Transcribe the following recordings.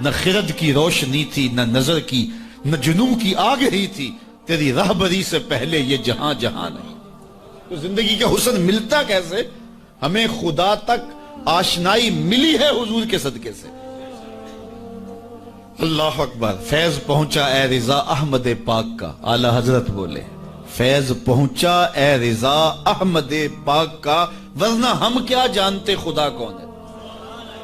نہ خرد کی روشنی تھی، نہ نظر کی، نہ جنوں کی آگ ہی تھی، تیری راہبری سے پہلے یہ جہاں جہاں نہیں۔ تو زندگی کا حسن ملتا کیسے؟ ہمیں خدا تک آشنائی ملی ہے حضور کے صدقے سے۔ اللہ اکبر۔ فیض پہنچا اے رضا احمد پاک کا، اعلی حضرت بولے فیض پہنچا اے رضا احمد پاک کا، ورنہ ہم کیا جانتے خدا کون ہے۔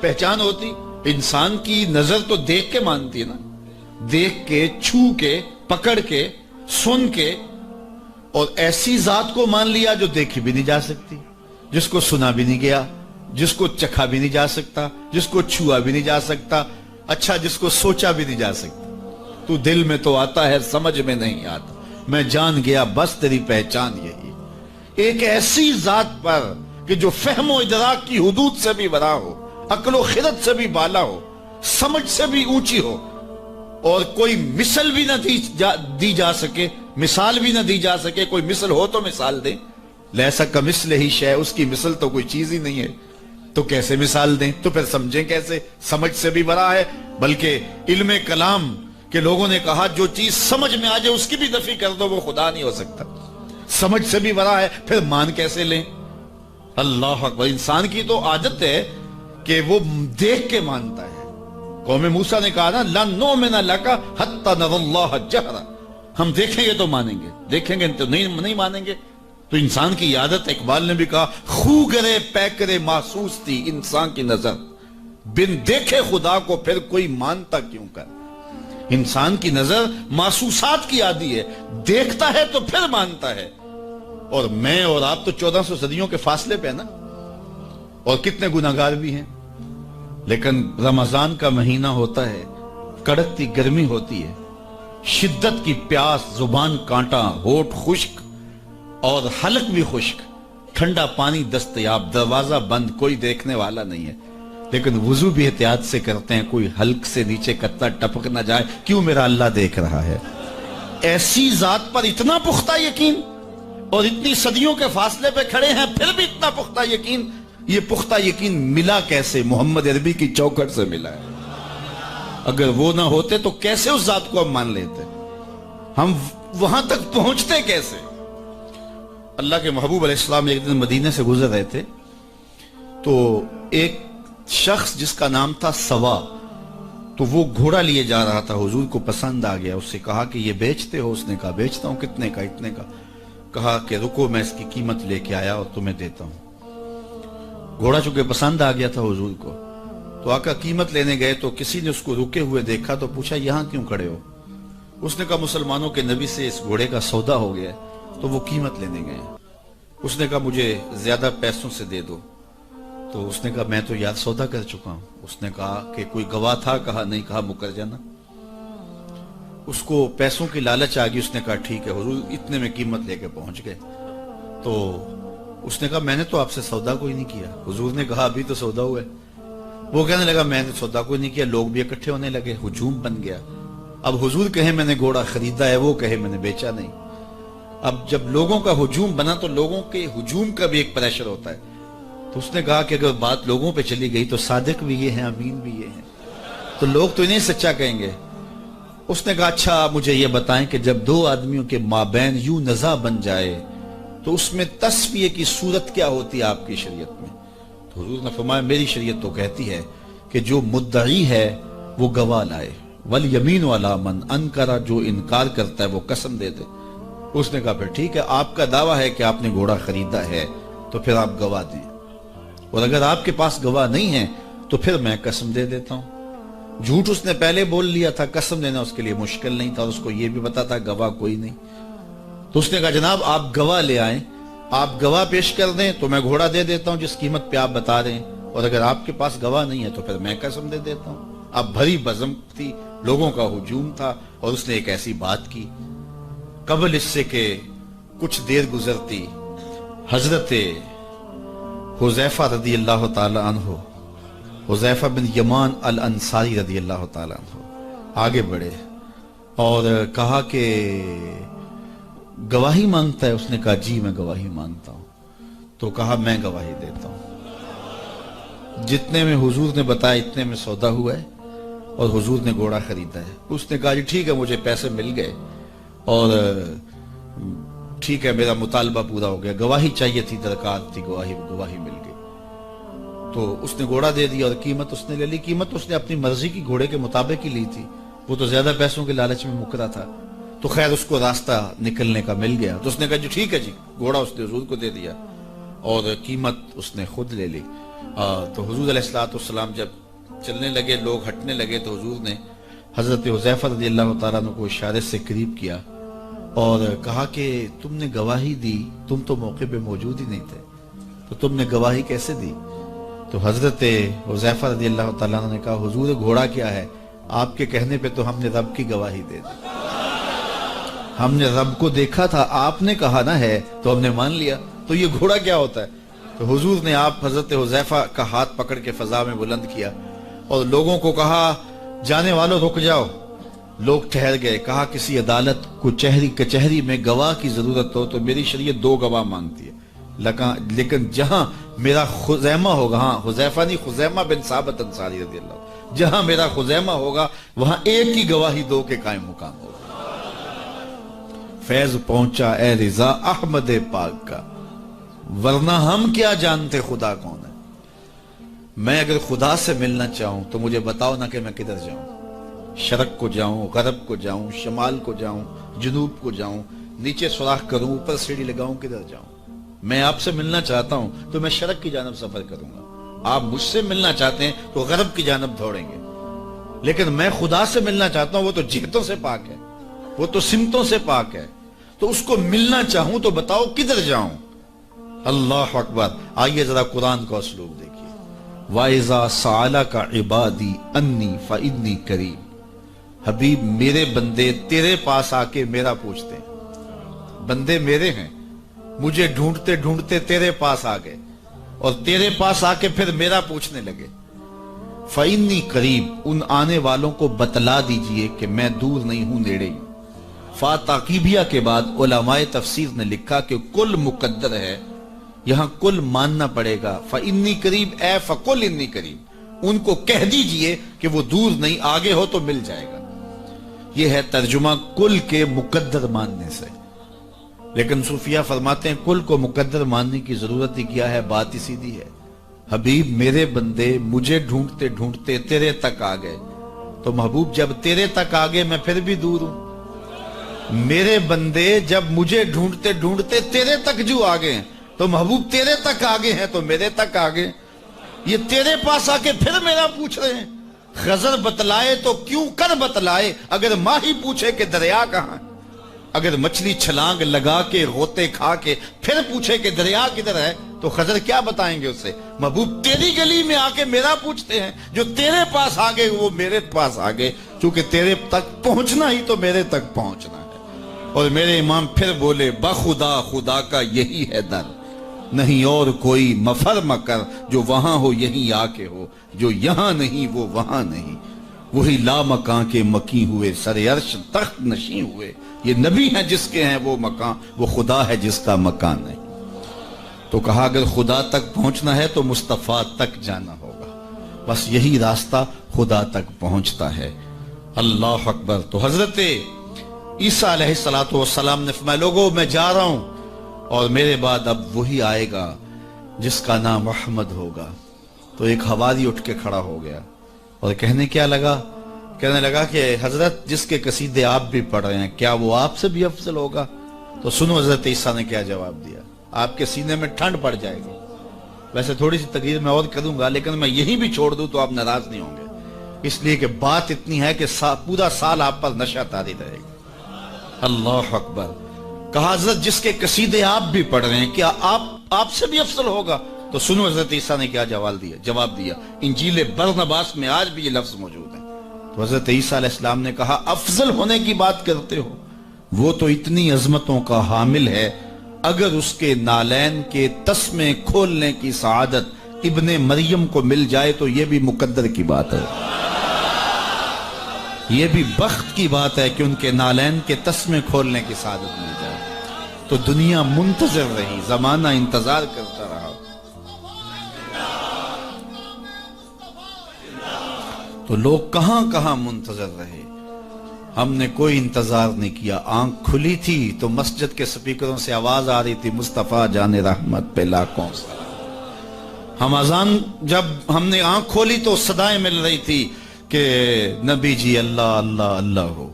پہچان ہوتی، انسان کی نظر تو دیکھ کے مانتی ہے نا، دیکھ کے، چھو کے، پکڑ کے، سن کے، اور ایسی ذات کو مان لیا جو دیکھی بھی نہیں جا سکتی، جس کو سنا بھی نہیں گیا، جس کو چکھا بھی نہیں جا سکتا، جس کو چھوا بھی نہیں جا سکتا، اچھا جس کو سوچا بھی نہیں جا سکتا۔ تو دل میں تو آتا ہے سمجھ میں نہیں آتا، میں جان گیا بس تیری پہچان یہی۔ ایک ایسی ذات پر کہ جو فہم و ادراک کی حدود سے بھی بڑا ہو، عقل و خرد سے بھی بالا ہو، سمجھ سے بھی اونچی ہو، اور کوئی مثل بھی نہ دی جا سکے، مثال بھی نہ دی جا سکے۔ کوئی مثل ہو تو مثال دیں، لیسا کمثلہ ہی شیء، اس کی مثل تو کوئی چیز ہی نہیں ہے، تو کیسے مثال دیں؟ تو پھر سمجھیں کیسے؟ سمجھ سے بھی بڑا ہے۔ بلکہ علم کلام کے لوگوں نے کہا جو چیز سمجھ میں آ جائے اس کی بھی نفی کر دو، وہ خدا نہیں ہو سکتا۔ سمجھ سے بھی بڑا ہے، پھر مان کیسے لیں؟ اللہ اکبر۔ انسان کی تو عادت ہے کہ وہ دیکھ کے مانتا ہے۔ قوم موسیٰ نے کہا نا لَن نُؤْمِنَ لَكَ حَتَّى نَرَى اللَّهَ جَهْرًا، ہم دیکھیں گے تو مانیں گے، دیکھیں گے تو نہیں مانیں گے۔ تو انسان کی عادت، اقبال نے بھی کہا خو گرے پے کرے محسوس تھی انسان کی نظر، بن دیکھے خدا کو پھر کوئی مانتا کیوں کر۔ انسان کی نظر محسوسات کی عادی ہے، دیکھتا ہے تو پھر مانتا ہے۔ اور میں اور آپ تو 1400 صدیوں کے فاصلے پہ نا، اور کتنے گناہگار بھی ہیں، لیکن رمضان کا مہینہ ہوتا ہے، کڑکتی گرمی ہوتی ہے، شدت کی پیاس، زبان کانٹا، ہونٹ خشک اور حلق بھی خشک، ٹھنڈا پانی دستیاب، دروازہ بند، کوئی دیکھنے والا نہیں ہے، لیکن وضو بھی احتیاط سے کرتے ہیں، کوئی حلق سے نیچے قطرہ ٹپک نہ جائے، کیوں میرا اللہ دیکھ رہا ہے۔ ایسی ذات پر اتنا پختہ یقین، اور اتنی صدیوں کے فاصلے پہ کھڑے ہیں پھر بھی اتنا پختہ یقین۔ یہ پختہ یقین ملا کیسے؟ محمد عربی کی چوکھٹ سے ملا ہے۔ اگر وہ نہ ہوتے تو کیسے اس ذات کو ہم مان لیتے؟ ہم وہاں تک پہنچتے کیسے؟ اللہ کے محبوب علیہ السلام ایک دن مدینے سے گزر رہے تھے، تو ایک شخص جس کا نام تھا سوا، تو وہ گھوڑا لیے جا رہا تھا، حضور کو پسند آ گیا، اس سے کہا کہ یہ بیچتے ہو؟ اس نے کہا بیچتا ہوں۔ کتنے کا؟ اتنے کا۔ کہا کہ رکو میں اس کی قیمت لے کے آیا اور تمہیں دیتا ہوں۔ گھوڑا چونکہ پسند آ گیا تھا حضور کو، تو آقا قیمت لینے گئے تو کسی نے اس کو رکے ہوئے دیکھا تو پوچھا یہاں کیوں کھڑے ہو؟ اس نے کہا مسلمانوں کے نبی سے اس گھوڑے کا سودا ہو گیا تو وہ قیمت لینے گئے۔ اس نے کہا مجھے زیادہ پیسوں سے دے دو، تو اس نے کہا میں تو یار سودا کر چکا ہوں۔ اس نے کہا کہ کوئی گواہ تھا؟ کہا نہیں۔ کہا مکر جانا۔ اس کو پیسوں کی لالچ آ گئی، اس نے کہا ٹھیک ہے حضور، اتنے میں قیمت لے کے پہنچ گئے۔ تو اس نے کہا میں نے تو آپ سے سودا کوئی نہیں کیا۔ حضور نے کہا ابھی تو سودا ہوا ہے۔ وہ کہنے لگا میں نے سودا کوئی نہیں کیا۔ لوگ بھی اکٹھے ہونے لگے، ہجوم بن گیا۔ اب حضور کہے میں نے گھوڑا خریدا ہے، وہ کہے میں نے بیچا نہیں۔ اب جب لوگوں کا ہجوم بنا تو لوگوں کے ہجوم کا بھی ایک پریشر ہوتا ہے۔ تو اس نے کہا کہ اگر بات لوگوں پہ چلی گئی تو صادق بھی یہ ہیں، امین بھی یہ ہیں، تو لوگ تو انہیں سچا کہیں گے۔ اس نے کہا اچھا مجھے یہ بتائیں کہ جب دو آدمیوں کے مابین یوں نزاع بن جائے تو اس میں تسویہ کی صورت کیا ہوتی ہے آپ کی شریعت میں؟ تو حضور نے فرمایا میری شریعت تو کہتی ہے کہ جو مدعی ہے وہ گواہ لائے، والیمین علی من انکر، جو انکار کرتا ہے وہ قسم دے دے۔ اس نے کہا پھر ٹھیک ہے، آپ کا دعویٰ ہے کہ آپ نے گھوڑا خریدا ہے تو پھر آپ گواہ دیں، اور اگر آپ کے پاس گواہ نہیں ہے تو پھر میں قسم دے دیتا ہوں۔ جھوٹ اس نے پہلے بول لیا تھا، قسم دینا اس کے لیے مشکل نہیں تھا، اس کو یہ بھی پتا تھا گواہ کوئی نہیں۔ تو اس نے کہا جناب آپ گواہ لے آئیں، آپ گواہ پیش کر دیں تو میں گھوڑا دے دیتا ہوں جس قیمت پہ آپ بتا رہے ہیں، اور اگر آپ کے پاس گواہ نہیں ہے تو پھر میں قسم دے دیتا ہوں۔ اب بھری بزم تھی، لوگوں کا ہجوم تھا، اور اس نے ایک ایسی بات کی قبل اس سے کہ کچھ دیر گزرتی حضرت حذیفہ رضی اللہ تعالی عنہ، حذیفہ بن یمان الانصاری رضی اللہ تعالی عنہ آگے بڑھے اور کہا کہ گواہی مانگتا ہے؟ اس نے کہا جی میں گواہی مانگتا ہوں۔ تو کہا میں گواہی دیتا ہوں، جتنے میں حضور نے بتایا اتنے میں سودا ہوا ہے، اور حضور نے گھوڑا خریدا ہے۔ اس نے کہا جی ٹھیک ہے، مجھے پیسے مل گئے اور ٹھیک ہے، میرا مطالبہ پورا ہو گیا، گواہی چاہیے تھی، درکار تھی، گواہی مل گئی۔ تو اس نے گھوڑا دے دیا اور قیمت اس نے لے لی۔ قیمت اس نے اپنی مرضی کی گھوڑے کے مطابق ہی لی تھی، وہ تو زیادہ پیسوں کے لالچ میں مکرا تھا۔ تو خیر اس کو راستہ نکلنے کا مل گیا، تو اس نے کہا جی ٹھیک ہے جی، گھوڑا اس نے حضور کو دے دیا اور قیمت اس نے خود لے لی۔ تو حضور علیہ السلام جب چلنے لگے، لوگ ہٹنے لگے، تو حضور نے حضرت حذیفہ رضی اللہ تعالیٰ عنہ کو اشارے سے قریب کیا اور کہا کہ تم نے گواہی دی، تم تو موقع پہ موجود ہی نہیں تھے، تو تم نے گواہی کیسے دی؟ تو حضرت حذیفہ رضی اللہ تعالیٰ عنہ نے کہا حضور گھوڑا کیا ہے، آپ کے کہنے پہ تو ہم نے رب کی گواہی دے دی، ہم نے رب کو دیکھا تھا، آپ نے کہا نہ ہے تو ہم نے مان لیا، تو یہ گھوڑا کیا ہوتا ہے؟ تو حضور نے آپ حضرت حذیفہ کا ہاتھ پکڑ کے فضا میں بلند کیا اور لوگوں کو کہا جانے والوں رک جاؤ۔ لوگ ٹھہر گئے، کہا کسی عدالت کو کچہری میں گواہ کی ضرورت ہو تو میری شریعت 2 گواہ مانگتی ہے، لیکن جہاں میرا خزیمہ ہوگا، ہاں حذیفہ نہیں، خزیمہ بن ثابت انصاری رضی اللہ، جہاں میرا خزیمہ ہوگا وہاں ایک کی گواہی 2 کے قائم مقام ہوگا۔ فیض پہنچا اے رضا احمد پاک کا، ورنہ ہم کیا جانتے خدا کون ہے۔ میں اگر خدا سے ملنا چاہوں تو مجھے بتاؤ نہ کہ میں کدھر جاؤں، شرق کو جاؤں، غرب کو جاؤں، شمال کو جاؤں، جنوب کو جاؤں، نیچے سوراخ کروں، اوپر سیڑھی لگاؤں، کدھر جاؤں؟ میں آپ سے ملنا چاہتا ہوں تو میں شرق کی جانب سفر کروں گا، آپ مجھ سے ملنا چاہتے ہیں تو غرب کی جانب دوڑیں گے، لیکن میں خدا سے ملنا چاہتا ہوں، وہ تو جہتوں سے پاک ہے، وہ تو سمتوں سے پاک ہے، تو اس کو ملنا چاہوں تو بتاؤ کدھر جاؤں؟ اللہ اکبر۔ آئیے ذرا قرآن کا اسلوب دیکھیے، وَإِذَا سَأَلَكَ عِبَادِي أَنِّي فَإِنِّي قَرِيبٌ۔ حبیب میرے بندے تیرے پاس آ کے میرا پوچھتے ہیں، بندے میرے ہیں، مجھے ڈھونڈتے ڈھونڈتے تیرے پاس آ گئے اور تیرے پاس آ کے پھر میرا پوچھنے لگے۔ فَإِنِّي قَرِيبٌ، ان آنے والوں کو بتلا دیجئے کہ میں دور نہیں ہوں، نیڑے ہوں۔ فا تاقیبیہ کے بعد علماء تفسیر نے لکھا کہ کل مقدر ہے، یہاں کل ماننا پڑے گا، فَإِنِّي قَرِيبٌ اے فَقُلْ إِنِّي قَرِيبٌ، ان کو کہہ دیجئے کہ وہ دور نہیں، آگے ہو تو مل جائے گا۔ یہ ہے ترجمہ کل کے مقدر ماننے سے، لیکن صوفیہ فرماتے ہیں کل کو مقدر ماننے کی ضرورت ہی کیا ہے، بات ہی سیدھی ہے۔ حبیب میرے بندے مجھے ڈھونڈتے ڈھونڈتے تیرے تک آ گئے، تو محبوب جب تیرے تک آ گئے میں پھر بھی دور ہوں۔ میرے بندے جب مجھے ڈھونڈتے ڈھونڈتے تیرے تک جو آ گئے تو محبوب تیرے تک آگے ہیں تو میرے تک آگے، یہ تیرے پاس آ کے پھر میرا پوچھ رہے ہیں۔ خضر بتلائے تو کیوں کر بتلائے، اگر ماہی پوچھے کہ دریا کہاں ہے، اگر مچھلی چھلانگ لگا کے غوطے کھا کے پھر پوچھے کہ دریا کدھر ہے تو خضر کیا بتائیں گے اسے؟ محبوب تیری گلی میں آ کے میرا پوچھتے ہیں، جو تیرے پاس آگے وہ میرے پاس آگے، چونکہ تیرے تک پہنچنا ہی تو میرے تک پہنچنا ہے۔ اور میرے امام پھر بولے بخدا خدا کا یہی ہے در، نہیں اور کوئی مفر مکر، جو وہاں ہو یہیں آ کے ہو، جو یہاں نہیں وہ وہاں نہیں، وہی لا مکان کے مکی ہوئے، سر عرش تخت نشیں ہوئے، یہ نبی ہیں جس کے ہیں وہ مکان، وہ خدا ہے جس کا مکان نہیں۔ تو کہا اگر خدا تک پہنچنا ہے تو مصطفیٰ تک جانا ہوگا، بس یہی راستہ خدا تک پہنچتا ہے۔ اللہ اکبر۔ تو حضرت عیسیٰ علیہ السلام نے فرمایا لوگوں میں جا رہا ہوں اور میرے بعد اب وہی آئے گا جس کا نام محمد ہوگا۔ تو ایک حواری اٹھ کے کھڑا ہو گیا اور کہنے لگا کہ حضرت جس کے قصیدے آپ بھی پڑھ رہے ہیں کیا وہ آپ سے بھی افضل ہوگا؟ تو سنو حضرت عیسیٰ نے کیا جواب دیا، آپ کے سینے میں ٹھنڈ پڑ جائے گی، ویسے تھوڑی سی تقریر میں اور کروں گا لیکن میں یہی بھی چھوڑ دوں تو آپ ناراض نہیں ہوں گے، اس لیے کہ بات اتنی ہے کہ پورا سال آپ پر نشہ طاری رہے گا۔ اللہ اکبر۔ کہا حضرت جس کے قصیدے آپ بھی پڑھ رہے ہیں کیا آپ سے بھی افضل ہوگا؟ تو سنو حضرت عیسیٰ نے کیا جواب دیا، انجیل برنباس میں آج بھی یہ لفظ موجود ہے۔ تو حضرت عیسیٰ علیہ السلام نے کہا افضل ہونے کی بات کرتے ہو، وہ تو اتنی عظمتوں کا حامل ہے، اگر اس کے نالین کے تسمے کھولنے کی سعادت ابن مریم کو مل جائے تو یہ بھی مقدر کی بات ہے، یہ بھی بخت کی بات ہے کہ ان کے نالین کے تسمے کھولنے کی سعادت مل جائے۔ تو دنیا منتظر رہی، زمانہ انتظار کرتا رہا۔ تو لوگ کہاں کہاں منتظر رہے، ہم نے کوئی انتظار نہیں کیا۔ آنکھ کھلی تھی تو مسجد کے سپیکروں سے آواز آ رہی تھی، مصطفیٰ جان رحمت پہ لاکھوں سلام۔ ہم اذان جب ہم نے آنکھ کھولی تو صدائیں مل رہی تھی کہ نبی جی اللہ اللہ اللہ ہو۔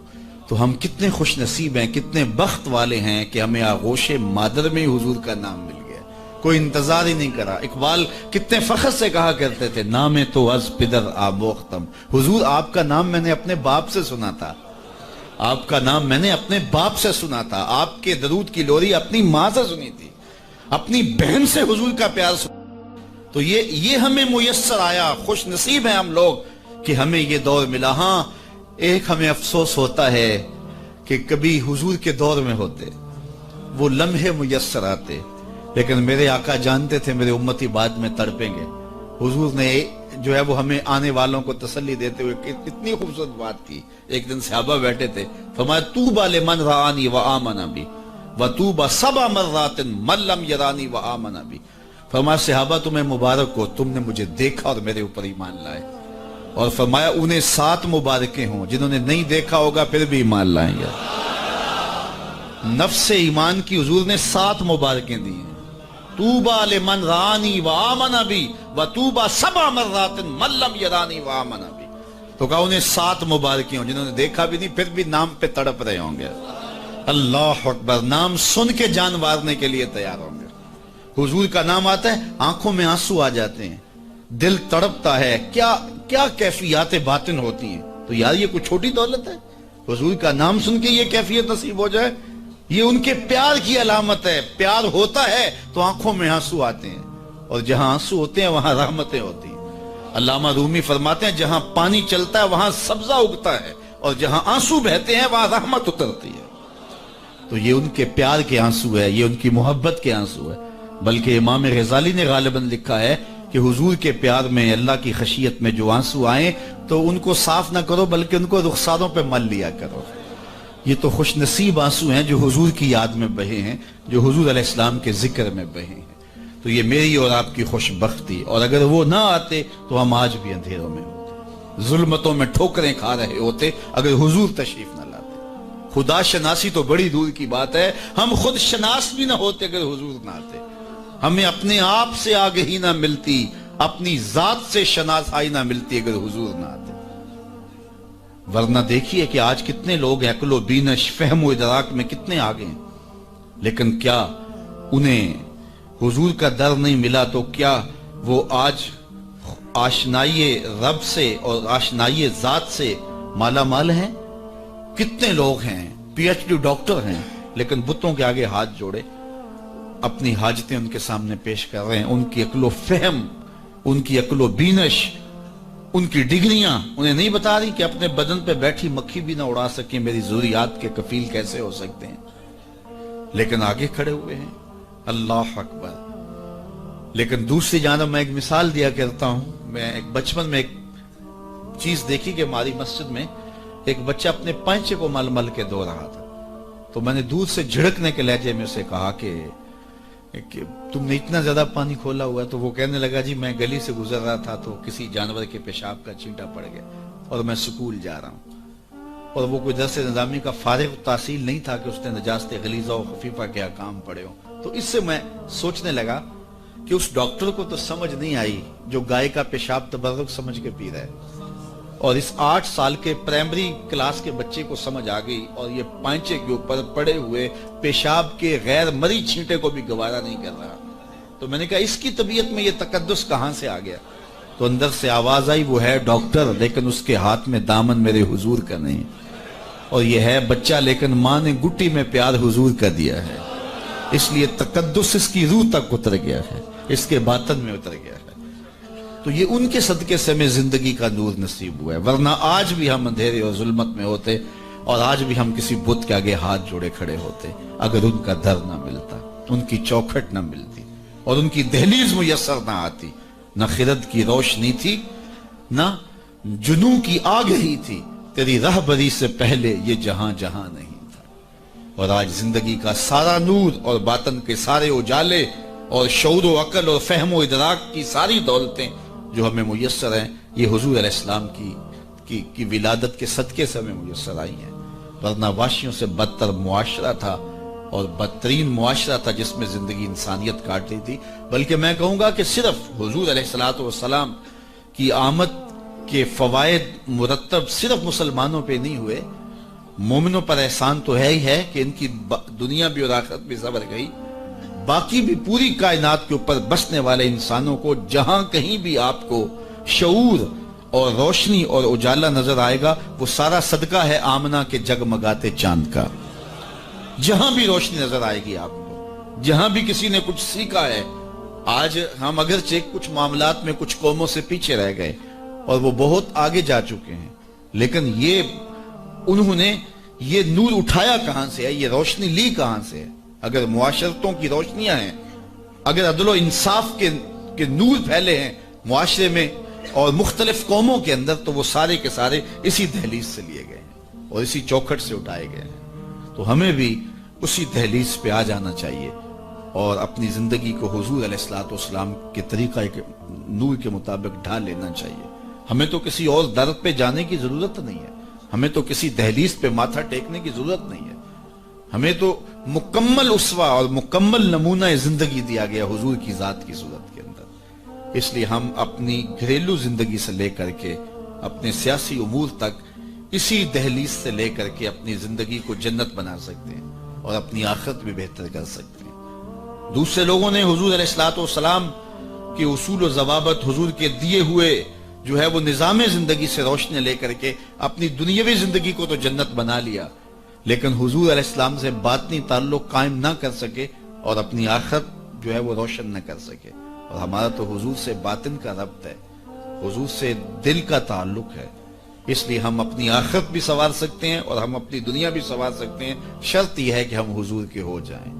تو ہم کتنے خوش نصیب ہیں، کتنے بخت والے ہیں کہ ہمیں آغوش مادر میں حضور کا نام مل گیا، کوئی انتظار ہی نہیں کرا۔ اقبال کتنے فخر سے کہا کرتے تھے، نام تو از پدر آموختم، حضور آپ کا نام میں نے اپنے باپ سے سنا تھا، آپ کا نام میں نے اپنے باپ سے سنا تھا، آپ کے درود کی لوری اپنی ماں سے سنی تھی، اپنی بہن سے حضور کا پیار سنا۔ تو یہ ہمیں میسر آیا، خوش نصیب ہیں ہم لوگ کہ ہمیں یہ دور ملا۔ ہاں ایک ہمیں افسوس ہوتا ہے کہ کبھی حضور کے دور میں ہوتے، وہ لمحے میسر آتے، لیکن میرے آقا جانتے تھے میرے امتی بعد میں تڑپیں گے۔ حضور نے جو ہے وہ ہمیں آنے والوں کو تسلی دیتے ہوئے اتنی خوبصورت بات کی۔ ایک دن صحابہ بیٹھے تھے، فرمایا طوبی لمن رآنی وآمن بی وطوبی سبع مرات من لم یرانی وآمن بی۔ فرمایا صحابہ تمہیں مبارک ہو، تم نے مجھے دیکھا اور میرے اوپر ایمان لائے، اور فرمایا انہیں 7 مبارکیں ہوں جنہوں نے نہیں دیکھا ہوگا پھر بھی ایمان لائیں گے۔ نفس ایمان کی حضور نے 7 مبارکیں دی ہیں، طوبی لمن رآنی وآمن بی وطوبی سبع مرات من لم یرانی وآمن بی۔ تو کہا انہیں 7 مبارکیں ہوں جنہوں نے دیکھا بھی نہیں پھر بھی نام پہ تڑپ رہے ہوں گے۔ اللہ اکبر، نام سن کے جان مارنے کے لیے تیار ہوں گے۔ حضور کا نام آتا ہے آنکھوں میں آنسو آ جاتے ہیں، دل تڑپتا ہے، کیا کیفیات باطن ہوتی ہیں۔ تو یار یہ کوئی چھوٹی دولت ہے، حضور کا نام سن کے یہ کیفیت نصیب ہو جائے، یہ ان کے پیار کی علامت ہے۔ پیار ہوتا ہے تو آنکھوں میں آنسو آتے ہیں، اور جہاں آنسو ہوتے ہیں وہاں رحمتیں ہوتی ہیں۔ علامہ رومی فرماتے ہیں جہاں پانی چلتا ہے وہاں سبزہ اگتا ہے، اور جہاں آنسو بہتے ہیں وہاں رحمت اترتی ہے۔ تو یہ ان کے پیار کے آنسو ہے، یہ ان کی محبت کے آنسو ہے۔ بلکہ امام غزالی نے غالباً لکھا ہے کہ حضور کے پیار میں، اللہ کی خشیت میں جو آنسو آئیں تو ان کو صاف نہ کرو بلکہ ان کو رخساروں پہ مل لیا کرو۔ یہ تو خوش نصیب آنسو ہیں جو حضور کی یاد میں بہے ہیں، جو حضور علیہ السلام کے ذکر میں بہے ہیں۔ تو یہ میری اور آپ کی خوش بختی، اور اگر وہ نہ آتے تو ہم آج بھی اندھیروں میں ہوتے، ظلمتوں میں ٹھوکریں کھا رہے ہوتے اگر حضور تشریف نہ لاتے۔ خدا شناسی تو بڑی دور کی بات ہے، ہم خود شناس بھی نہ ہوتے اگر حضور نہ آتے۔ ہمیں اپنے آپ سے آگہی نہ ملتی، اپنی ذات سے شناسائی نہ ملتی اگر حضور نہ آتے۔ ورنہ دیکھیے کہ آج کتنے لوگ عقل و بینش، فہم و ادراک میں کتنے آگے ہیں، لیکن کیا انہیں حضور کا در نہیں ملا تو کیا وہ آج آشنائی رب سے اور آشنائی ذات سے مالا مال ہیں؟ کتنے لوگ ہیں پی ایچ ڈی ڈاکٹر ہیں لیکن بتوں کے آگے ہاتھ جوڑے اپنی حاجتیں ان کے سامنے پیش کر رہے ہیں۔ ان کی عقل و فہم، ان کی عقل و بینش، ان کی ڈگریاں انہیں نہیں بتا رہی کہ اپنے بدن پہ بیٹھی مکھی بھی نہ اڑا سکیں، میری ضروریات کے کفیل کیسے ہو سکتے ہیں، لیکن آگے کھڑے ہوئے ہیں۔ اللہ اکبر۔ لیکن دوسری جانب میں ایک مثال دیا کرتا ہوں، میں ایک بچپن میں ایک چیز دیکھی کہ ہماری مسجد میں ایک بچہ اپنے پینچے کو مل مل کے دھو رہا تھا، تو میں نے دور سے جھڑکنے کے لہجے میں اسے کہا کہ تم نے اتنا زیادہ پانی کھولا ہوا ہے؟ تو وہ کہنے لگا جی میں گلی سے گزر رہا تھا تو کسی جانور کے پیشاب کا چینٹا پڑ گیا اور میں سکول جا رہا ہوں، اور وہ کوئی درس نظامی کا فارغ تحصیل نہیں تھا کہ اس نے نجاست غلیظہ و خفیفہ کے احکام پڑھے ہوں۔ تو اس سے میں سوچنے لگا کہ اس ڈاکٹر کو تو سمجھ نہیں آئی جو گائے کا پیشاب تبرک سمجھ کے پی رہا ہے، اور اس 8 سال کے پرائمری کلاس کے بچے کو سمجھ آ گئی، اور یہ پانچے کے اوپر پڑے ہوئے پیشاب کے غیر مری چھینٹے کو بھی گوارا نہیں کر رہا۔ تو میں نے کہا اس کی طبیعت میں یہ تقدس کہاں سے آ گیا؟ تو اندر سے آواز آئی وہ ہے ڈاکٹر لیکن اس کے ہاتھ میں دامن میرے حضور کا نہیں، اور یہ ہے بچہ لیکن ماں نے گٹی میں پیار حضور کا دیا ہے، اس لیے تقدس اس کی روح تک اتر گیا ہے، اس کے باطن میں اتر گیا ہے۔ تو یہ ان کے صدقے سے ہمیں زندگی کا نور نصیب ہوا ہے، ورنہ آج بھی ہم اندھیرے اور ظلمت میں ہوتے، اور آج بھی ہم کسی بت کے آگے ہاتھ جوڑے کھڑے ہوتے اگر ان کا در نہ ملتا، ان کی چوکھٹ نہ ملتی، اور ان کی دہلیز میسر نہ آتی۔ نہ خرد کی روشنی تھی، نہ جنوں کی آگہی تھی، تیری رہبری سے پہلے یہ جہاں جہاں نہیں تھا۔ اور آج زندگی کا سارا نور اور باطن کے سارے اجالے اور شعور و عقل اور فہم و ادراک کی ساری دولتیں جو ہمیں میسر ہیں، یہ حضور علیہ السلام کی کی ولادت کے صدقے سے ہمیں میسر آئی ہیں، ورنہ وحشیوں سے بدتر معاشرہ تھا اور بدترین معاشرہ تھا جس میں زندگی انسانیت کاٹ رہی تھی۔ بلکہ میں کہوں گا کہ صرف حضور علیہ الصلوۃ والسلام کی آمد کے فوائد مرتب صرف مسلمانوں پہ نہیں ہوئے، مومنوں پر احسان تو ہے ہی ہے کہ ان کی دنیا بھی اور آخرت بھی سنور گئی، باقی بھی پوری کائنات کے اوپر بسنے والے انسانوں کو جہاں کہیں بھی آپ کو شعور اور روشنی اور اجالا نظر آئے گا، وہ سارا صدقہ ہے آمنہ کے جگمگاتے چاند کا۔ جہاں بھی روشنی نظر آئے گی آپ کو، جہاں بھی کسی نے کچھ سیکھا ہے۔ آج ہم اگرچہ کچھ معاملات میں کچھ قوموں سے پیچھے رہ گئے اور وہ بہت آگے جا چکے ہیں، لیکن انہوں نے یہ نور اٹھایا کہاں سے ہے، یہ روشنی لی کہاں سے ہے؟ اگر معاشرتوں کی روشنیاں ہیں، اگر عدل و انصاف کے نور پھیلے ہیں معاشرے میں اور مختلف قوموں کے اندر، تو وہ سارے کے سارے اسی دہلیز سے لیے گئے ہیں اور اسی چوکھٹ سے اٹھائے گئے ہیں۔ تو ہمیں بھی اسی دہلیز پہ آ جانا چاہیے اور اپنی زندگی کو حضور علیہ الصلوۃ والسلام کے طریقہ نور کے مطابق ڈھال لینا چاہیے۔ ہمیں تو کسی اور در پہ جانے کی ضرورت نہیں ہے، ہمیں تو کسی دہلیز پہ ماتھا ٹیکنے کی ضرورت نہیں ہے، ہمیں تو مکمل اسوہ اور مکمل نمونہ زندگی دیا گیا حضور کی ذات کی صورت کے اندر۔ اس لیے ہم اپنی گھریلو زندگی سے لے کر کے اپنے سیاسی امور تک اسی دہلیز سے لے کر کے اپنی زندگی کو جنت بنا سکتے ہیں اور اپنی آخرت بھی بہتر کر سکتے ہیں۔ دوسرے لوگوں نے حضور علیہ الصلوۃ والسلام کے اصول و ضوابط، حضور کے دیے ہوئے جو ہے وہ نظام زندگی سے روشنی لے کر کے اپنی دنیاوی زندگی کو تو جنت بنا لیا، لیکن حضور علیہ السلام سے باطنی تعلق قائم نہ کر سکے اور اپنی آخرت جو ہے وہ روشن نہ کر سکے۔ اور ہمارا تو حضور سے باطن کا ربط ہے، حضور سے دل کا تعلق ہے، اس لیے ہم اپنی آخرت بھی سنوار سکتے ہیں اور ہم اپنی دنیا بھی سنوار سکتے ہیں، شرط یہ ہے کہ ہم حضور کے ہو جائیں۔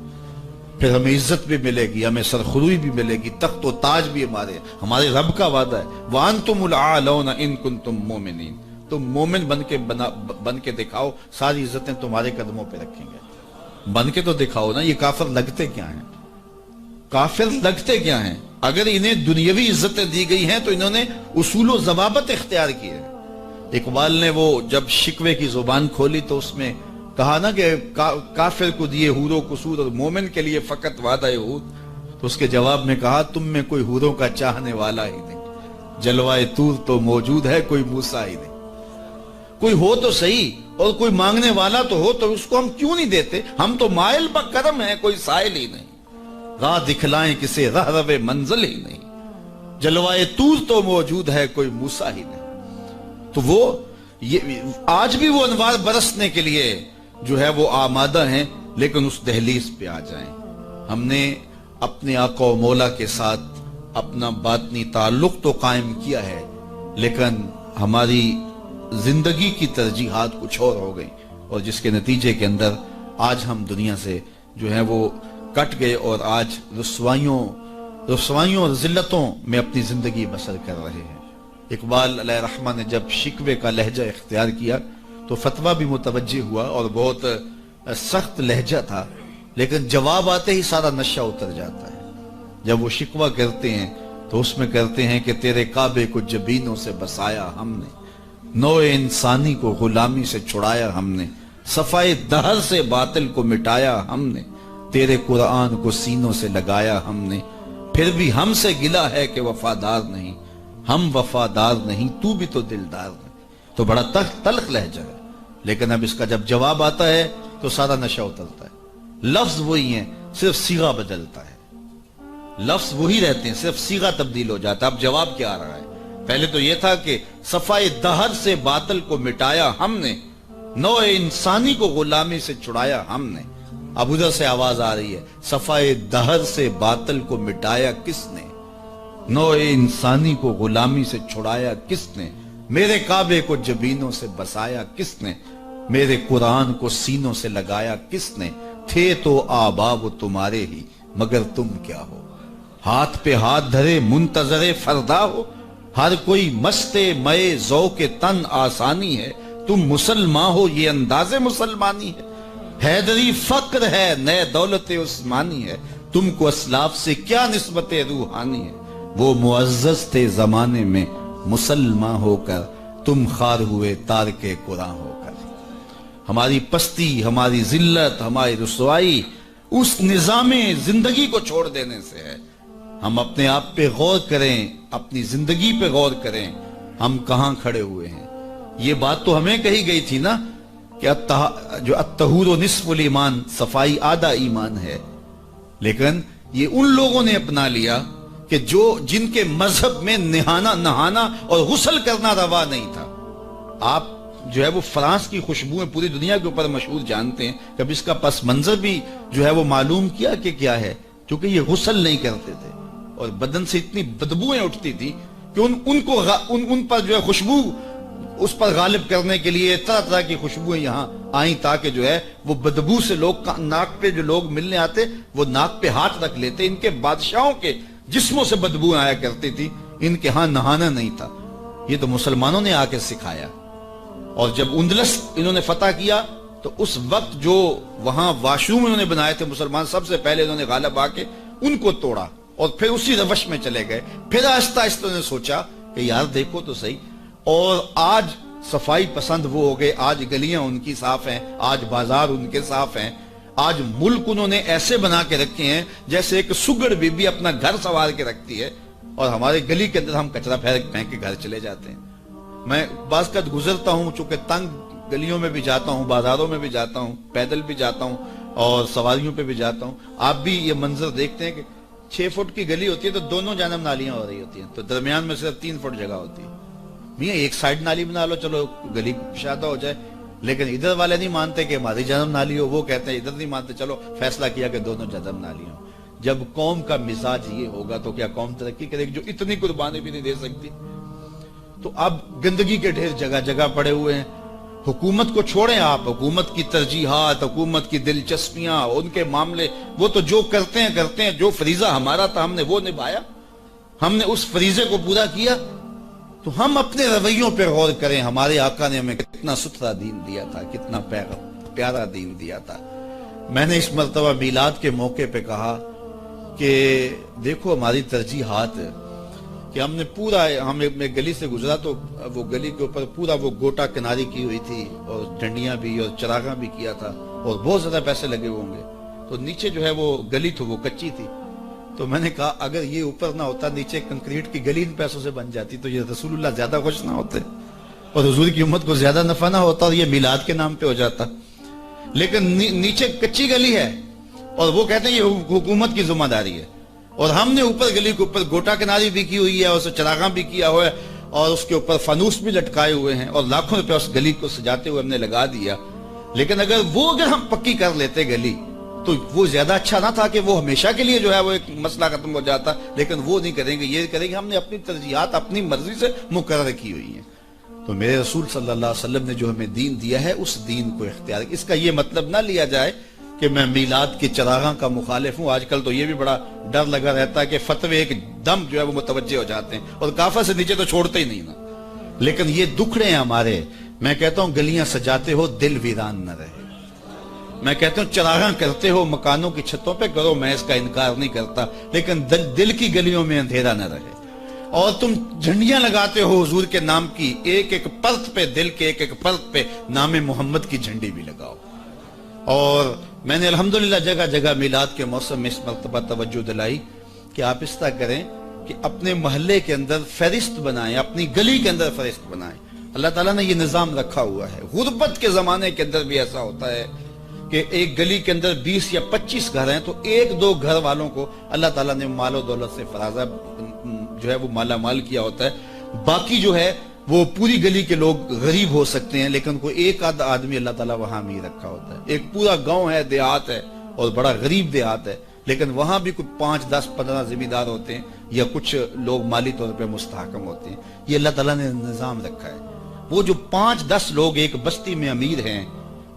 پھر ہمیں عزت بھی ملے گی، ہمیں سرخروئی بھی ملے گی، تخت و تاج بھی ہمارے رب کا وعدہ ہے، وَأَنْتُمُ الْأَعْلَوْنَ إِن كُنتُم مُؤْمِنِينَ۔ تم مومن بن کے دکھاؤ، ساری عزتیں تمہارے قدموں پہ رکھیں گے۔ بن کے تو دکھاؤ نا۔ یہ کافر لگتے کیا ہیں؟ کافر لگتے کیا ہیں؟ اگر انہیں دنیاوی عزتیں دی گئی ہیں تو انہوں نے اصول و ضوابط اختیار کیے ہیں۔ اقبال نے وہ جب شکوے کی زبان کھولی تو اس میں کہا نا کہ کافر کو دیے حور و قصور اور مومن کے لیے فقط وعدہ حور، تو اس کے جواب میں کہا تم میں کوئی حوروں کا چاہنے والا ہی نہیں، جلوائے طور تو موجود ہے کوئی موسیٰ ہی نہیں۔ کوئی ہو تو صحیح اور کوئی مانگنے والا تو ہو، تو اس کو ہم کیوں نہیں دیتے؟ ہم تو مائل بکرم ہیں، کوئی سائل ہی نہیں، راہ دکھلائیں کسے راہ رو منزل ہی نہیں، جلوائے طور تو موجود ہے کوئی موسیٰ ہی نہیں۔ تو وہ آج بھی وہ انوار برسنے کے لیے جو ہے وہ آمادہ ہیں، لیکن اس دہلیز پہ آ جائیں۔ ہم نے اپنے آقا و مولا کے ساتھ اپنا باطنی تعلق تو قائم کیا ہے، لیکن ہماری زندگی کی ترجیحات کچھ اور ہو گئی، اور جس کے نتیجے کے اندر آج ہم دنیا سے جو ہے وہ کٹ گئے اور آج رسوائیوں اور ذلتوں میں اپنی زندگی بسر کر رہے ہیں۔ اقبال علیہ رحمہ نے جب شکوے کا لہجہ اختیار کیا تو فتویٰ بھی متوجہ ہوا اور بہت سخت لہجہ تھا، لیکن جواب آتے ہی سارا نشہ اتر جاتا ہے۔ جب وہ شکوہ کرتے ہیں تو اس میں کرتے ہیں کہ تیرے کعبے کو جبینوں سے بسایا ہم نے، نوع انسانی کو غلامی سے چھڑایا ہم نے، صفائے دہر سے باطل کو مٹایا ہم نے، تیرے قرآن کو سینوں سے لگایا ہم نے، پھر بھی ہم سے گلہ ہے کہ وفادار نہیں، ہم وفادار نہیں تو بھی تو دلدار نہیں۔ تو بڑا تلخ لہجہ ہے، لیکن اب اس کا جب جواب آتا ہے تو سارا نشہ اترتا ہے۔ لفظ وہی ہیں، صرف صیغہ بدلتا ہے، لفظ وہی رہتے ہیں، صرف صیغہ تبدیل ہو جاتا ہے۔ اب جواب کیا آ رہا ہے؟ پہلے تو یہ تھا کہ صفائے دہر سے باطل کو مٹایا ہم نے، نوع انسانی کو غلامی سے چھڑایا ہم نے۔ اب ادھر سے آواز آ رہی ہے، صفائے دہر سے باطل کو مٹایا کس نے، نوع انسانی کو غلامی سے چھڑایا کس نے، میرے کعبے کو جبینوں سے بسایا کس نے، میرے قرآن کو سینوں سے لگایا کس نے، تھے تو آبا وہ تمہارے ہی مگر تم کیا ہو، ہاتھ پہ ہاتھ دھرے منتظر فردا ہو، ہر کوئی مستے مئے ذوق تن آسانی ہے، تم مسلمان ہو یہ انداز مسلمانی ہے، حیدری فقر ہے نئے دولت عثمانی ہے، تم کو اسلاف سے کیا نسبت روحانی ہے، وہ معزز تھے زمانے میں مسلمان ہو کر تم خار ہوئے تارک قرآن ہو کر۔ ہماری پستی، ہماری ذلت، ہماری رسوائی اس نظام زندگی کو چھوڑ دینے سے ہے۔ ہم اپنے آپ پہ غور کریں، اپنی زندگی پہ غور کریں، ہم کہاں کھڑے ہوئے ہیں۔ یہ بات تو ہمیں کہی گئی تھی نا کہ جو الطہور نصف الایمان، صفائی آدھا ایمان ہے، لیکن یہ ان لوگوں نے اپنا لیا کہ جن کے مذہب میں نہانا اور غسل کرنا روا نہیں تھا۔ آپ جو ہے وہ فرانس کی خوشبوئیں پوری دنیا کے اوپر مشہور جانتے ہیں، کبھی اس کا پس منظر بھی جو ہے وہ معلوم کیا کہ کیا ہے؟ کیونکہ یہ غسل نہیں کرتے تھے اور بدن سے اتنی بدبوئیں اٹھتی تھی کہ ان پر جو ہے خوشبو اس پر غالب کرنے کے لیے طرح طرح کی خوشبوئیں یہاں آئیں تاکہ جو ہے وہ بدبو سے ناک پہ جو لوگ ملنے آتے وہ ناک پہ ہاتھ رکھ لیتے۔ ان کے بادشاہوں کے جسموں سے بدبو آیا کرتی تھی، ان کے ہاں نہانا نہیں تھا۔ یہ تو مسلمانوں نے آ کے سکھایا، اور جب اندلس انہوں نے فتح کیا تو اس وقت جو وہاں واش روم انہوں نے بنائے تھے مسلمان، سب سے پہلے انہوں نے غالب آ کے ان کو توڑا اور پھر اسی روش میں چلے گئے۔ پھر آہستہ آہستہ نے سوچا کہ یار دیکھو تو صحیح، اور آج صفائی پسند وہ ہو گئے، آج گلیاں ان کی صاف ہیں، آج بازار ان کے صاف ہیں، آج ملک انہوں نے ایسے بنا کے رکھے ہیں جیسے ایک سگڑ بی بی اپنا گھر سنوار کے رکھتی ہے، اور ہمارے گلی کے اندر ہم کچرا پھینک کے گھر چلے جاتے ہیں۔ میں بعض کا گزرتا ہوں، چونکہ تنگ گلیوں میں بھی جاتا ہوں، بازاروں میں بھی جاتا ہوں، پیدل بھی جاتا ہوں اور سواریوں پہ بھی جاتا ہوں، آپ بھی یہ منظر دیکھتے ہیں کہ 6 فٹ کی گلی ہوتی ہے تو دونوں جانب نالیاں ہو رہی ہوتی ہیں، تو درمیان میں صرف 3 فٹ جگہ ہوتی ہے۔ میاں ایک سائیڈ نالی بنا لو، چلو گلی کشادہ ہو جائے، لیکن ادھر والے نہیں مانتے کہ ہماری جانب نالی ہو، وہ کہتے ہیں ادھر نہیں مانتے، چلو فیصلہ کیا کہ دونوں جانب نالی ہو۔ جب قوم کا مزاج یہ ہوگا تو کیا قوم ترقی کرے گی جو اتنی قربانی بھی نہیں دے سکتی؟ تو اب گندگی کے ڈھیر جگہ جگہ پڑے ہوئے ہیں۔ حکومت کو چھوڑیں آپ، حکومت کی ترجیحات، حکومت کی دلچسپیاں، ان کے معاملے، وہ تو جو کرتے ہیں، جو فریضہ ہمارا تھا ہم نے وہ نبھایا، ہم نے اس فریضے کو پورا کیا۔ تو ہم اپنے رویوں پہ غور کریں، ہمارے آقا نے ہمیں کتنا ستھرا دین دیا تھا، کتنا پیارا دین دیا تھا۔ میں نے اس مرتبہ میلاد کے موقع پہ کہا کہ دیکھو ہماری ترجیحات، کہ ہم نے پورا، میں گلی سے گزرا تو وہ گلی کے اوپر پورا وہ گوٹا کناری کی ہوئی تھی اور ڈنڈیاں بھی اور چراغاں بھی کیا تھا اور بہت زیادہ پیسے لگے ہوں گے، تو نیچے جو ہے وہ گلی تو وہ کچی تھی، تو میں نے کہا اگر یہ اوپر نہ ہوتا، نیچے کنکریٹ کی گلی ان پیسوں سے بن جاتی تو یہ رسول اللہ زیادہ خوش نہ ہوتے اور حضور کی امت کو زیادہ نفع نہ ہوتا اور یہ میلاد کے نام پہ ہو جاتا، لیکن نیچے کچی گلی ہے اور وہ کہتے ہیں یہ حکومت کی ذمہ داری ہے، اور ہم نے اوپر گلی کے اوپر گوٹا کناری بھی کی ہوئی ہے اور اسے چراغاں بھی کیا ہوا ہے اور اس کے اوپر فانوس بھی لٹکائے ہوئے ہیں اور لاکھوں روپے اس گلی کو سجاتے ہوئے ہم نے لگا دیا، لیکن اگر ہم پکی کر لیتے گلی تو وہ زیادہ اچھا نہ تھا کہ وہ ہمیشہ کے لیے جو ہے وہ ایک مسئلہ ختم ہو جاتا، لیکن وہ نہیں کریں گے، یہ کریں گے ہم نے اپنی ترجیحات اپنی مرضی سے مقرر کی ہوئی ہیں۔ تو میرے رسول صلی اللہ علیہ وسلم نے جو ہمیں دین دیا ہے اس دین کو اختیار، اس کا یہ مطلب نہ لیا جائے کہ میں میلاد کے چراغاں کا مخالف ہوں۔ آج کل تو یہ بھی بڑا ڈر لگا رہتا ہے کہ فتوے ایک دم جو ہے وہ متوجہ ہو جاتے ہیں اور کافر سے نیچے تو چھوڑتے ہی نہیں نا، لیکن یہ دکھڑے ہیں ہمارے۔ میں کہتا ہوں گلیاں سجاتے ہو دل ویران نہ رہے، میں کہتا ہوں چراغاں کرتے ہو مکانوں کی چھتوں پہ کرو، میں اس کا انکار نہیں کرتا، لیکن دل کی گلیوں میں اندھیرا نہ رہے۔ اور تم جھنڈیاں لگاتے ہو حضور کے نام کی، ایک ایک پرت پہ، دل کے ایک ایک پرت پہ نام محمد کی جھنڈی بھی لگاؤ۔ اور میں نے الحمدللہ جگہ جگہ میلاد کے موسم میں اس مرتبہ توجہ دلائی کہ آپ اس طرح کریں کہ اپنے محلے کے اندر فہرست بنائیں، اپنی گلی کے اندر فہرست بنائیں۔ اللہ تعالیٰ نے یہ نظام رکھا ہوا ہے۔ غربت کے زمانے کے اندر بھی ایسا ہوتا ہے کہ ایک گلی کے اندر 20 یا 25 گھر ہیں تو 1-2 گھر والوں کو اللہ تعالیٰ نے مال و دولت سے فرازہ جو ہے وہ مالا مال کیا ہوتا ہے، باقی جو ہے وہ پوری گلی کے لوگ غریب ہو سکتے ہیں، لیکن کوئی ایک آدھ آدمی اللہ تعالیٰ وہاں بھی رکھا ہوتا ہے۔ ایک پورا گاؤں ہے، دیہات ہے اور بڑا غریب دیہات ہے، لیکن وہاں بھی کچھ 5, 10, 15 ذمہ دار ہوتے ہیں یا کچھ لوگ مالی طور پہ مستحکم ہوتے ہیں۔ یہ اللہ تعالیٰ نے نظام رکھا ہے۔ وہ جو 5-10 لوگ ایک بستی میں امیر ہیں،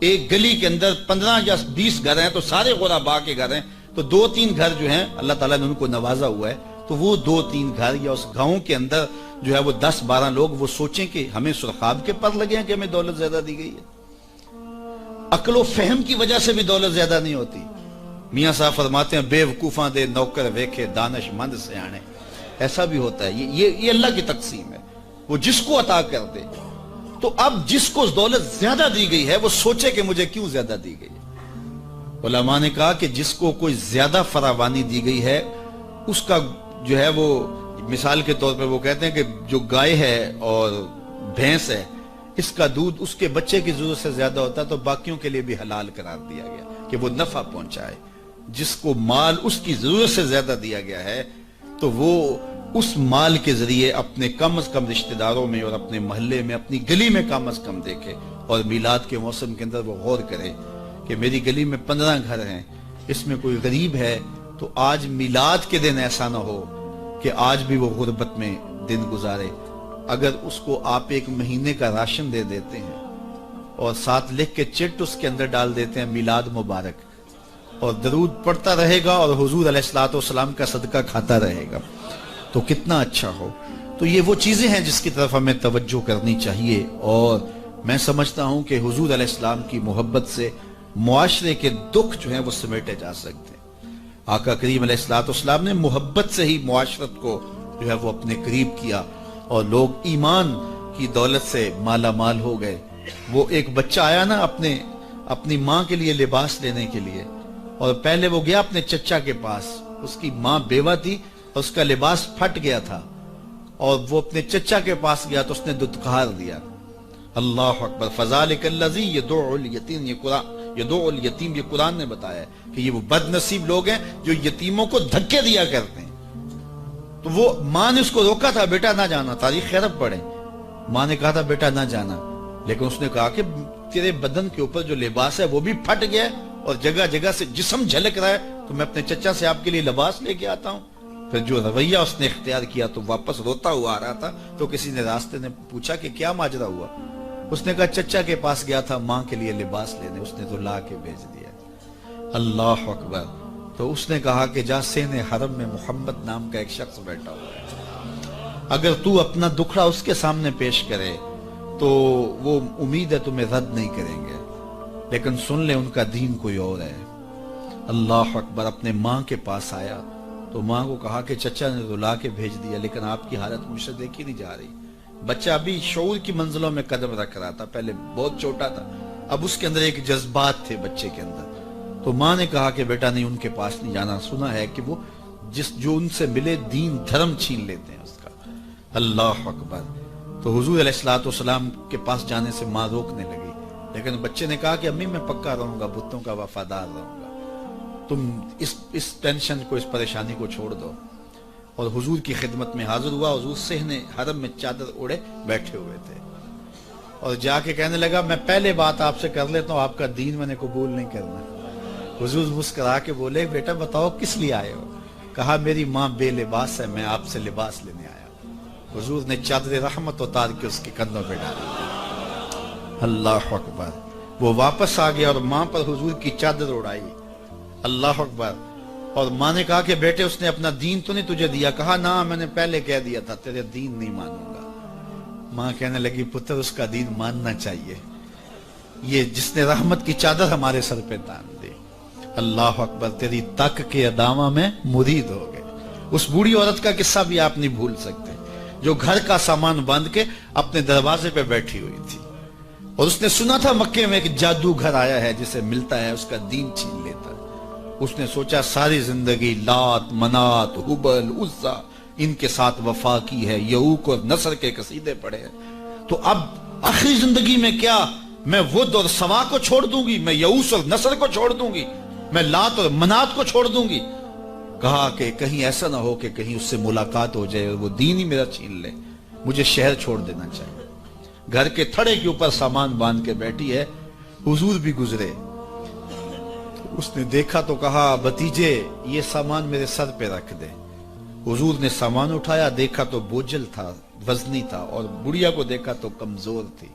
ایک گلی کے اندر 15 یا 20 گھر ہیں تو سارے غربا کے گھر ہیں، تو 2-3 گھر جو ہیں اللہ تعالیٰ نے ان کو نوازا ہوا ہے، تو وہ 2-3 گھر یا اس گاؤں کے اندر جو ہے وہ 10-12 لوگ وہ سوچیں کہ ہمیں سرخاب کے پر لگے ہیں کہ ہمیں دولت زیادہ دی گئی ہے۔ عقل و فہم کی وجہ سے بھی دولت زیادہ نہیں ہوتی۔ میاں صاحب فرماتے ہیں بے وقوفاں دے نوکر ویکھے دانش مند سیانے، ایسا بھی ہوتا ہے۔ یہ اللہ کی تقسیم ہے، وہ جس کو عطا کر دے۔ تو اب جس کو دولت زیادہ دی گئی ہے وہ سوچے کہ مجھے کیوں زیادہ دی گئی ہے۔ علماء نے کہا کہ جس کو کوئی زیادہ فراوانی دی گئی ہے اس کا جو ہے وہ مثال کے طور پہ وہ کہتے ہیں کہ جو گائے ہے اور بھینس ہے اس کا دودھ اس کے بچے کی ضرورت سے زیادہ ہوتا ہے تو باقیوں کے لیے بھی حلال قرار دیا گیا کہ وہ نفع پہنچائے۔ جس کو مال اس کی ضرورت سے زیادہ دیا گیا ہے تو وہ اس مال کے ذریعے اپنے کم از کم رشتہ داروں میں اور اپنے محلے میں اپنی گلی میں کم از کم دیکھے، اور میلاد کے موسم کے اندر وہ غور کرے کہ میری گلی میں 15 گھر ہیں، اس میں کوئی غریب ہے تو آج میلاد کے دن ایسا نہ ہو کہ آج بھی وہ غربت میں دن گزارے۔ اگر اس کو آپ ایک مہینے کا راشن دے دیتے ہیں اور ساتھ لکھ کے چٹ اس کے اندر ڈال دیتے ہیں میلاد مبارک، اور درود پڑھتا رہے گا اور حضور علیہ الصلوۃ والسلام کا صدقہ کھاتا رہے گا تو کتنا اچھا ہو۔ تو یہ وہ چیزیں ہیں جس کی طرف ہمیں توجہ کرنی چاہیے، اور میں سمجھتا ہوں کہ حضور علیہ السلام کی محبت سے معاشرے کے دکھ جو ہیں وہ سمیٹے جا سکتے ہیں۔ آقا کریم علیہ الصلوۃ والسلام نے محبت سے ہی معاشرت کو جو ہے وہ اپنے قریب کیا، اور لوگ ایمان کی دولت سے مالا مال ہو گئے۔ وہ ایک بچہ آیا نا اپنی ماں کے لیے لباس لینے کے لیے، اور پہلے وہ گیا اپنے چچا کے پاس، اس کی ماں بیوہ تھی اور اس کا لباس پھٹ گیا تھا، اور وہ اپنے چچا کے پاس گیا تو اس نے دتکار دیا۔ اللہ اکبر، فذالک الذی یدعو الیتیم، یہ قرآن نے بتایا ہے کہ یہ وہ بد نصیب لوگ ہیں جو یتیموں کو دھکے دیا کرتے ہیں۔ تو وہ ماں نے اس کو روکا تھا، بیٹا نہ جانا، تاریخ خیرب پڑھیں، ماں نے کہا تھا بیٹا نہ جانا، لیکن اس نے کہا کہ تیرے بدن کے اوپر جو لباس ہے وہ بھی پھٹ گیا ہے اور جگہ جگہ سے جسم جھلک رہا ہے، تو میں اپنے چچا سے آپ کے لیے لباس لے کے آتا ہوں۔ پھر جو رویہ اس نے اختیار کیا تو واپس روتا ہوا آ رہا تھا، تو کسی نے راستے نے پوچھا کہ کیا ماجرا ہوا؟ اس نے کہا چچا کے پاس گیا تھا ماں کے لیے لباس لینے، اس نے تو لا کے بھیج دیا۔ اللہ اکبر۔ تو اس نے کہا کہ جا سین حرم میں محمد نام کا ایک شخص بیٹھا ہوا ہے، اگر تو اپنا دکھڑا اس کے سامنے پیش کرے تو وہ امید ہے تمہیں رد نہیں کریں گے، لیکن سن لے ان کا دین کوئی اور ہے۔ اللہ اکبر۔ اپنے ماں کے پاس آیا تو ماں کو کہا کہ چچا نے تو لا کے بھیج دیا، لیکن آپ کی حالت مجھ سے دیکھی نہیں جا رہی۔ بچہ ابھی شعور کی منزلوں میں قدم رکھ رہا تھا، پہلے بہت چھوٹا تھا، اب اس کے اندر ایک جذبات تھے بچے کے اندر۔ تو ماں نے کہا کہ بیٹا نہیں، ان کے پاس نہیں جانا، سنا ہے کہ وہ جو ان سے ملے دین دھرم چھین لیتے ہیں اس کا۔ اللہ اکبر۔ تو حضور علیہ الصلوۃ والسلام کے پاس جانے سے ماں روکنے لگی، لیکن بچے نے کہا کہ امی میں پکا رہوں گا، بتوں کا وفادار رہوں گا، تم اس ٹینشن کو، اس پریشانی کو چھوڑ دو۔ اور حضور کی خدمت میں حاضر ہوا۔ حضور صحن حرم میں چادر اوڑے بیٹھے ہوئے تھے، اور جا کے کہنے لگا میں پہلے بات آپ سے کر لیتا ہوں، آپ کا دین میں نے قبول نہیں کرنا۔ حضور مسکرا کے بولے بیٹا بتاؤ کس لیے آئے ہو؟ کہا میری ماں بے لباس ہے، میں آپ سے لباس لینے آیا۔ حضور نے چادر رحمت اتار کے اس کے کندھوں پہ ڈالی۔ اللہ اکبر۔ وہ واپس آ گیا اور ماں پر حضور کی چادر اڑائی۔ اللہ اکبر۔ اور ماں نے کہا کہ بیٹے اس نے اپنا دین تو نہیں تجھے دیا؟ کہا نہ، میں نے پہلے کہہ دیا تھا تیرے دین نہیں مانوں گا۔ ماں کہنے لگی پتر اس کا دین ماننا چاہیے، یہ جس نے رحمت کی چادر ہمارے سر پہ تان دی۔ اللہ اکبر۔ تیری تک کے ادامہ میں مرید ہو گئے۔ اس بوڑھی عورت کا قصہ بھی آپ نہیں بھول سکتے، جو گھر کا سامان باندھ کے اپنے دروازے پہ بیٹھی ہوئی تھی، اور اس نے سنا تھا مکے میں ایک جادوگر آیا ہے جسے ملتا ہے اس کا دین چھین لیتا ہے۔ اس نے سوچا ساری زندگی لات، منات، حبل، عزا ان کے ساتھ وفا کی ہے، یعوق اور نصر کے قصیدے پڑھے ہیں، تو اب آخری زندگی میں کیا میں ود اور سوا کو چھوڑ دوں گی، میں یعوق اور نصر کو چھوڑ دوں گی، میں لات اور منات کو چھوڑ دوں گی؟ کہا کہ کہیں ایسا نہ ہو کہ کہیں اس سے ملاقات ہو جائے اور وہ دین ہی میرا چھین لے، مجھے شہر چھوڑ دینا چاہیے۔ گھر کے تھڑے کے اوپر سامان باندھ کے بیٹھی ہے، حضور بھی گزرے، اس نے دیکھا تو کہا بھتیجے یہ سامان میرے سر پہ رکھ دے۔ حضور نے سامان اٹھایا، دیکھا تو بوجھل تھا، وزنی تھا، اور بڑھیا کو دیکھا تو کمزور تھی،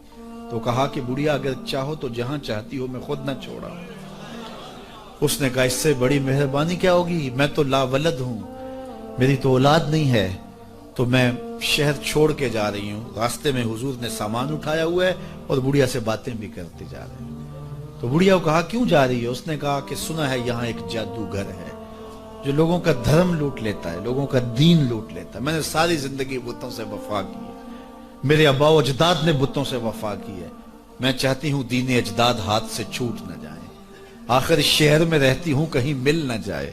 تو کہا کہ بڑھیا اگر چاہو تو جہاں چاہتی ہو میں خود نہ چھوڑا۔ اس نے کہا اس سے بڑی مہربانی کیا ہوگی، میں تو لا ولد ہوں، میری تو اولاد نہیں ہے، تو میں شہر چھوڑ کے جا رہی ہوں۔ راستے میں حضور نے سامان اٹھایا ہوا ہے اور بڑھیا سے باتیں بھی کرتے جا رہے ہیں۔ تو بڑھیا کو کہا کیوں جا رہی ہے؟ اس نے کہا کہ سنا ہے یہاں ایک جادوگر ہے جو لوگوں کا دھرم لوٹ لیتا ہے، لوگوں کا دین لوٹ لیتا ہے، میں نے ساری زندگی بتوں سے وفا کی ہے، میرے ابا و اجداد نے بتوں سے وفا کی ہے، میں چاہتی ہوں دین اجداد ہاتھ سے چھوٹ نہ جائیں، آخر اس شہر میں رہتی ہوں کہیں مل نہ جائے،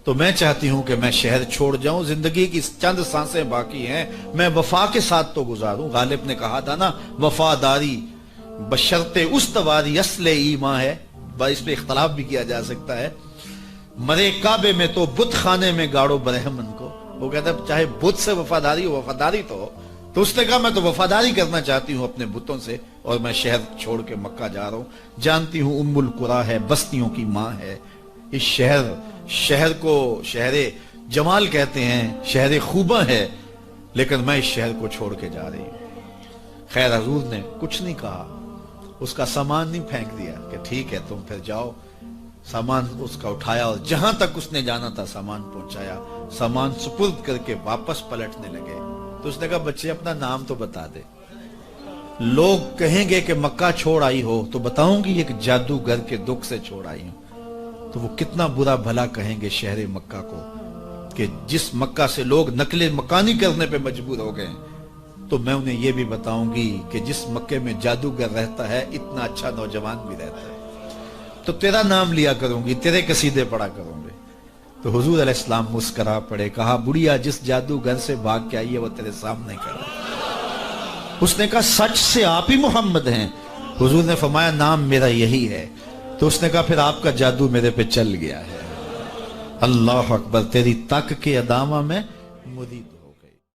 تو میں چاہتی ہوں کہ میں شہر چھوڑ جاؤں، زندگی کی چند سانسیں باقی ہیں، میں وفا کے ساتھ تو گزاروں۔ غالب نے کہا تھا نا، وفاداری بشرط استواری اصل ایمان ہے، اس پہ اختلاف بھی کیا جا سکتا ہے۔ مرے کعبے میں تو بت خانے میں گاڑو برہمن کو، وہ کہتا ہے چاہے بت سے وفاداری ہو، وفاداری تو اس نے کہا میں تو وفاداری کرنا چاہتی ہوں اپنے بتوں سے، اور میں شہر چھوڑ کے مکہ جا رہا ہوں، جانتی ہوں ام القریٰ ہے، بستیوں کی ماں ہے، اس شہر کو شہر جمال کہتے ہیں، شہر خوباں ہے، لیکن میں اس شہر کو چھوڑ کے جا رہی ہوں۔ خیر حضور نے کچھ نہیں کہا، اس کا سامان نہیں پھینک دیا کہ ٹھیک ہے تم پھر جاؤ، سامان اس کا اٹھایا اور جہاں تک اس نے جانا تھا سامان پہنچایا، سامان سپرد کر کے واپس پلٹنے لگے تو اس نے کہا بچے اپنا نام تو بتا دے، لوگ کہیں گے کہ مکہ چھوڑ آئی ہو تو بتاؤں گی ایک جادوگر کے دکھ سے چھوڑ آئی ہوں، تو وہ کتنا برا بھلا کہیں گے شہر مکہ کو کہ جس مکہ سے لوگ نقل مکانی کرنے پہ مجبور ہو گئے، تو میں انہیں یہ بھی بتاؤں گی کہ جس مکے میں جادوگر رہتا ہے اتنا اچھا نوجوان بھی رہتا ہے، تو تیرا نام لیا کروں گی، تیرے قصیدے پڑھا کروں گے۔ تو حضور علیہ السلام مسکرا پڑے، کہا بڑھیا جس جادوگر سے بھاگ کے آئی ہے وہ تیرے سامنے کھڑا ہے۔ اس نے کہا سچ سے آپ ہی محمد ہیں؟ حضور نے فرمایا نام میرا یہی ہے۔ تو اس نے کہا پھر آپ کا جادو میرے پہ چل گیا ہے۔ اللہ اکبر، تیری تک کے ادامہ میں مرید